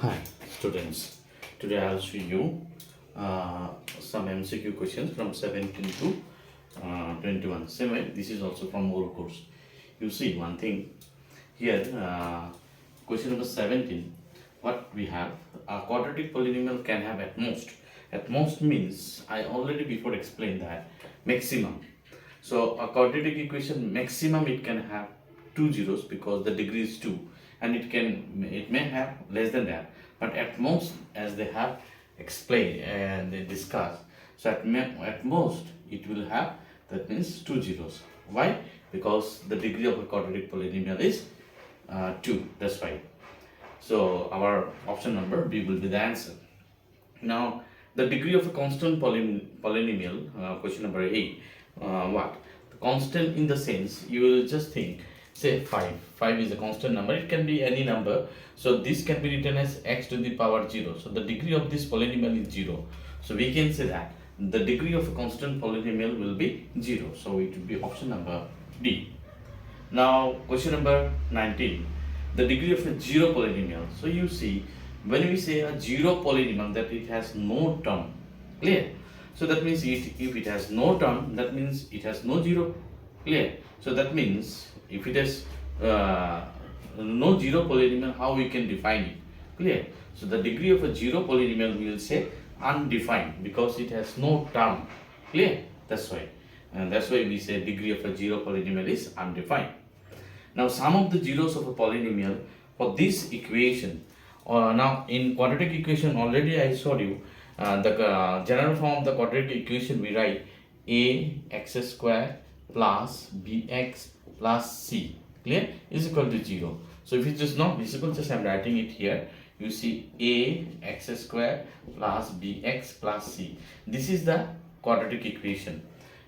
Hi students, today I'll show you some MCQ questions from 17 to 21. Same way, this is also from whole course. You see one thing here, question number 17, what we have, a quadratic polynomial can have at most means, I already before explained that, maximum. So a quadratic equation maximum it can have two zeros because the degree is 2, and it may have less than that, but at most, as they have explained and they discussed, so at most it will have, that means two zeros. Why? Because the degree of a quadratic polynomial is 2, that's why. So our option number B will be the answer. Now, the degree of a constant polynomial, question number 8, what? The constant in the sense, you will just think, say 5. 5 is a constant number, it can be any number. So, this can be written as x to the power 0. So, the degree of this polynomial is 0. So, we can say that the degree of a constant polynomial will be 0. So, it will be option number D. Now, question number 19, the degree of a zero polynomial. So, you see, when we say a zero polynomial, that it has no term, clear? So, that means if it has no term, that means it has no zero, clear? So, that means if it has no zero polynomial, how we can define it, clear? So, the degree of a zero polynomial we will say undefined because it has no term, clear? That's why. And that's why we say degree of a zero polynomial is undefined. Now, sum of the zeros of a polynomial for this equation. Now, in quadratic equation, already I showed you the general form of the quadratic equation. We write a x square plus bx plus c, clear, is equal to 0. So, if it is not visible, just I am writing it here. You see a x square plus bx plus c. This is the quadratic equation.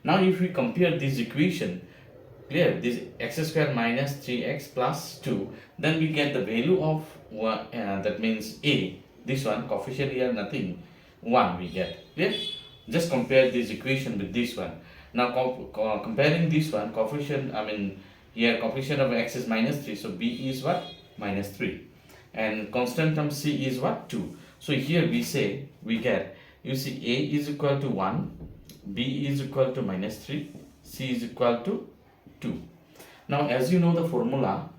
Now, if we compare this equation, clear, this x square minus 3x plus 2, then we get the value of that means a, this one, coefficient here nothing, 1 we get, clear? Just compare this equation with this one. Now comparing this one, coefficient, I mean here coefficient of x is minus 3, so b is what? Minus 3. And constant term c is what? 2. So here we say, we get, you see a is equal to 1, b is equal to minus 3, c is equal to 2. Now, as you know the formula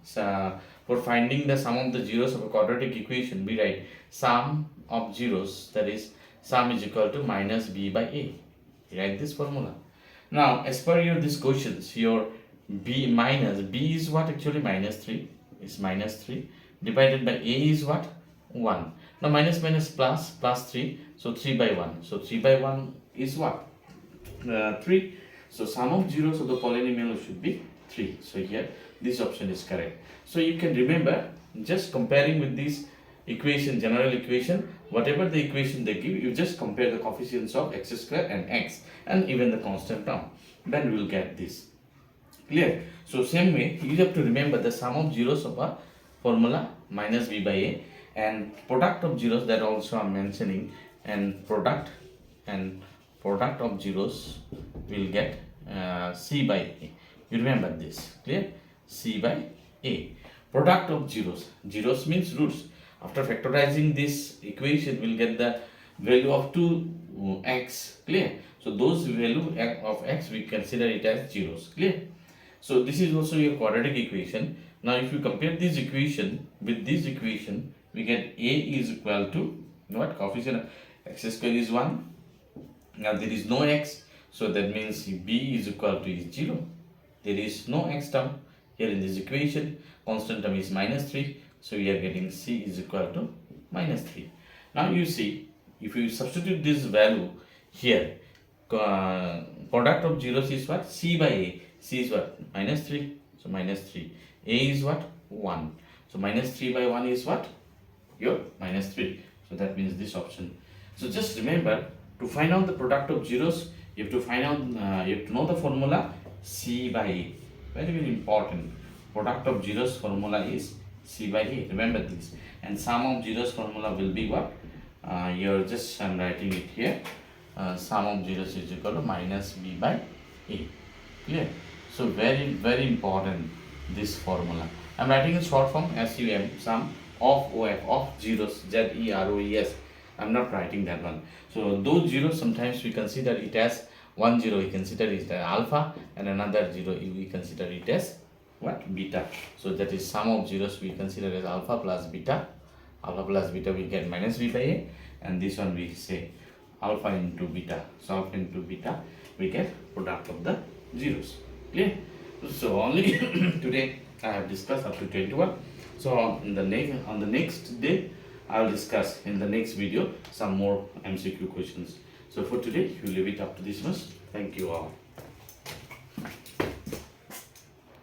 for finding the sum of the zeros of a quadratic equation, we write sum of zeros, that is sum is equal to minus b by a. We write this formula. Now, as per your these questions, your b is what? Actually minus 3 is minus 3 divided by a is what? 1. Now minus plus 3, so 3 by 1. So 3 by 1 is what? 3. So sum of zeros of the polynomial should be 3. So here this option is correct. So you can remember, just comparing with this equation, general equation, whatever the equation they give, you just compare the coefficients of x square and x and even the constant term. Then we will get this. Clear? So same way, you have to remember the sum of zeros of a formula minus b by a, and product of zeros, that also I am mentioning, and product of zeros will get c by a. You remember this, clear? C by a. Product of zeros means roots. After factorizing this equation, we'll get the value of 2x, clear? So those value of x, we consider it as zeros, clear? So this is also your quadratic equation. Now if you compare this equation with this equation, we get a is equal to what? Coefficient of x square is 1. Now there is no x, so that means b is equal to 0. There is no x term here in this equation. Constant term is minus 3, so we are getting c is equal to minus 3. Now you see, if you substitute this value here, product of zeros is what? C by a. C is what? Minus 3, so minus 3. A is what? 1. So minus 3 by 1 is what? Your minus 3. So that means this option. So just remember, to find out the product of zeros, you have to find out, you have to know the formula c by a. Very, very important. Product of zeros formula is c by a. Remember this. And sum of zeros formula will be what? You're just, I'm writing it here. Sum of zeros is equal to minus b by a. Clear? So very, very important, this formula. I'm writing in short form SUM, sum of zeros, zeros. I'm not writing that one. So those zeros, sometimes we consider it as one zero, we consider it as alpha, and another zero we consider it as what? Beta. So that is sum of zeros we consider as alpha plus beta. Alpha plus beta we get minus b by a, and this one we say alpha into beta. So alpha into beta we get product of the zeros. Clear? So only today I have discussed up to 21. So on the next day I will discuss in the next video some more MCQ questions. So for today, you leave it up to this much. Thank you all.